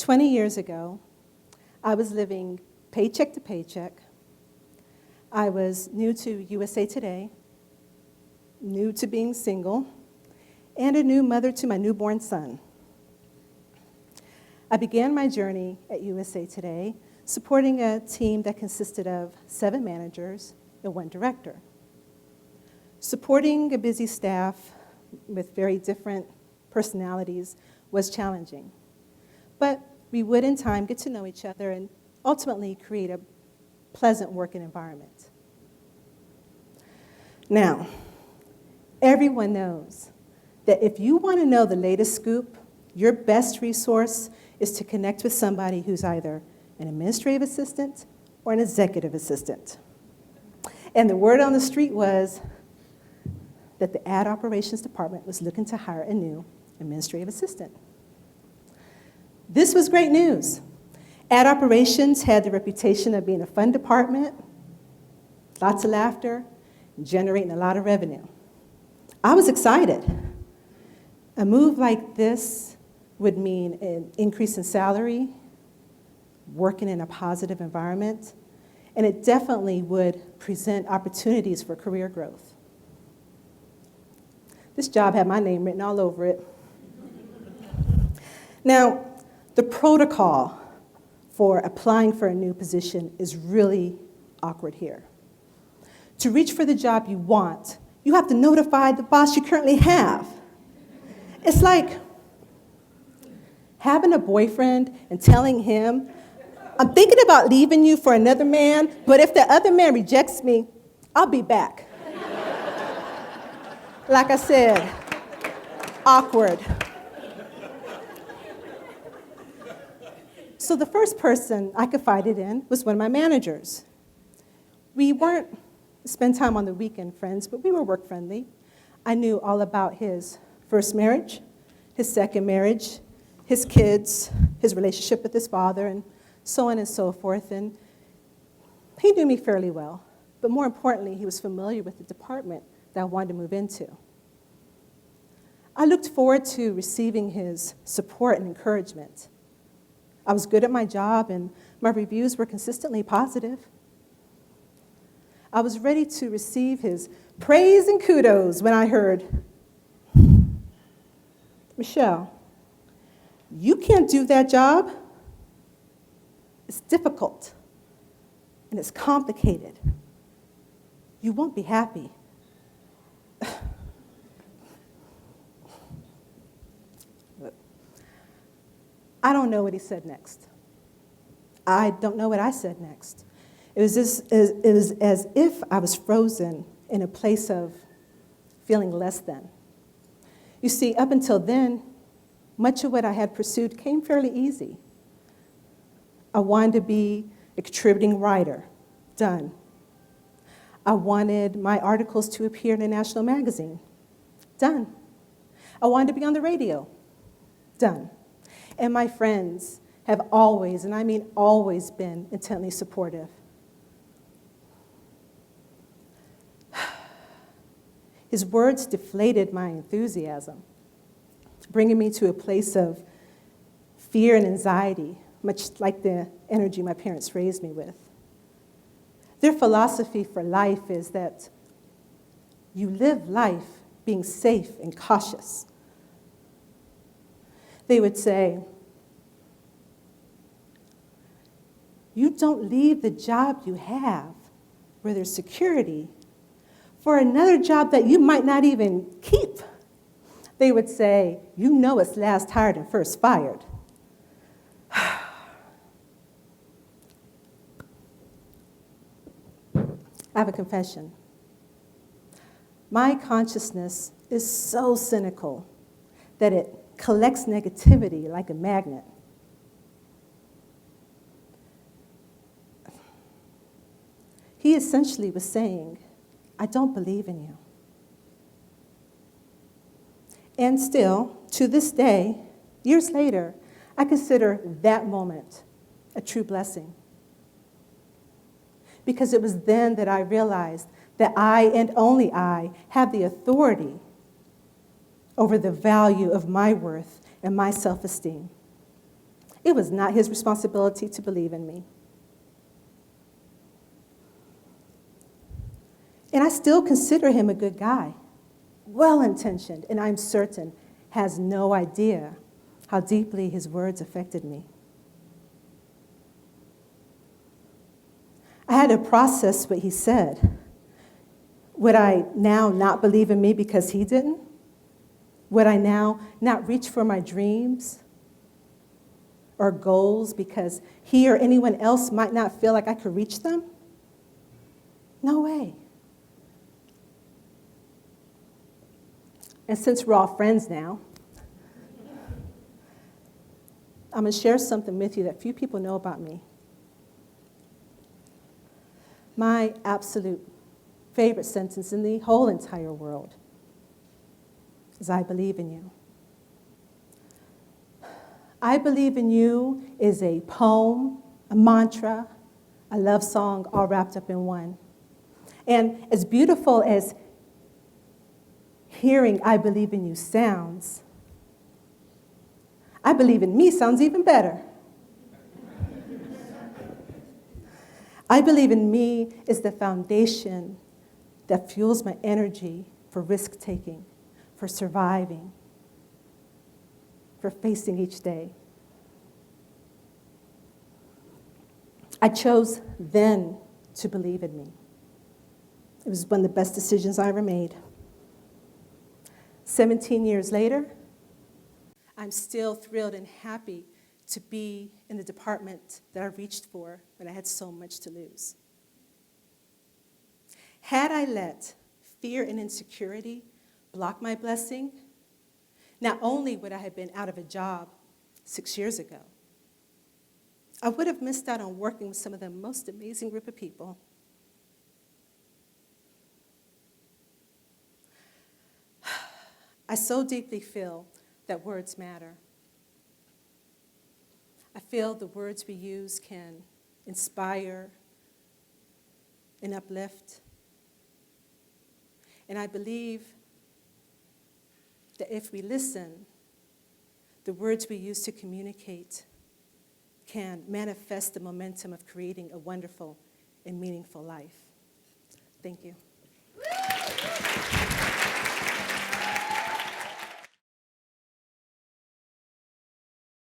20 years ago, I was living paycheck to paycheck. I was new to USA Today, new to being single, and a new mother to my newborn son. I began my journey at USA Today supporting a team that consisted of 7 managers and 1 director. Supporting a busy staff with very different personalities was challenging, but we would in time get to know each other and ultimately create a pleasant working environment. Now, everyone knows that if you want to know the latest scoop, your best resource is to connect with somebody who's either an administrative assistant or an executive assistant. And the word on the street was that the ad operations department was looking to hire a new administrative assistant. This was great news. Ad operations had the reputation of being a fun department, lots of laughter, generating a lot of revenue. I was excited. A move like this would mean an increase in salary, working in a positive environment, and it definitely would present opportunities for career growth. This job had my name written all over it. Now, the protocol for applying for a new position is really awkward here. To reach for the job you want, you have to notify the boss you currently have. It's like having a boyfriend and telling him, I'm thinking about leaving you for another man, but if the other man rejects me, I'll be back. Like I said, awkward. So the first person I confided in was one of my managers. We weren't spend time on the weekend friends, but we were work friendly. I knew all about his first marriage, his second marriage, his kids, his relationship with his father, and so on and so forth. And he knew me fairly well, but more importantly, he was familiar with the department that I wanted to move into. I looked forward to receiving his support and encouragement. I was good at my job, and my reviews were consistently positive. I was ready to receive his praise and kudos when I heard, Michelle, you can't do that job. It's difficult, and it's complicated. You won't be happy. I don't know what he said next. I don't know what I said next. It was as if I was frozen in a place of feeling less than. You see, up until then, much of what I had pursued came fairly easy. I wanted to be a contributing writer, done. I wanted my articles to appear in a national magazine, done. I wanted to be on the radio, done. And my friends have always, and I mean always, been intently supportive. His words deflated my enthusiasm, bringing me to a place of fear and anxiety, much like the energy my parents raised me with. Their philosophy for life is that you live life being safe and cautious. They would say, you don't leave the job you have where there's security for another job that you might not even keep. They would say, you know it's last hired and first fired. I have a confession. My consciousness is so cynical that it collects negativity like a magnet. He essentially was saying, I don't believe in you. And still, to this day, years later, I consider that moment a true blessing. Because it was then that I realized that I, and only I, have the authority over the value of my worth and my self-esteem. It was not his responsibility to believe in me. And I still consider him a good guy, well-intentioned, and I'm certain has no idea how deeply his words affected me. I had to process what he said. Would I now not believe in me because he didn't? Would I now not reach for my dreams or goals because he or anyone else might not feel like I could reach them? No way. And since we're all friends now, I'm going to share something with you that few people know about me. My absolute favorite sentence in the whole entire world is, I believe in you. I believe in you is a poem, a mantra, a love song, all wrapped up in one. And as beautiful as hearing I believe in you sounds, I believe in me sounds even better. I believe in me is the foundation that fuels my energy for risk-taking, for surviving, for facing each day. I chose then to believe in me. It was one of the best decisions I ever made. 17 years later, I'm still thrilled and happy to be in the department that I reached for when I had so much to lose. Had I let fear and insecurity block my blessing, not only would I have been out of a job 6 years ago, I would have missed out on working with some of the most amazing group of people. I so deeply feel that words matter. I feel the words we use can inspire and uplift. And I believe that if we listen, the words we use to communicate can manifest the momentum of creating a wonderful and meaningful life. Thank you.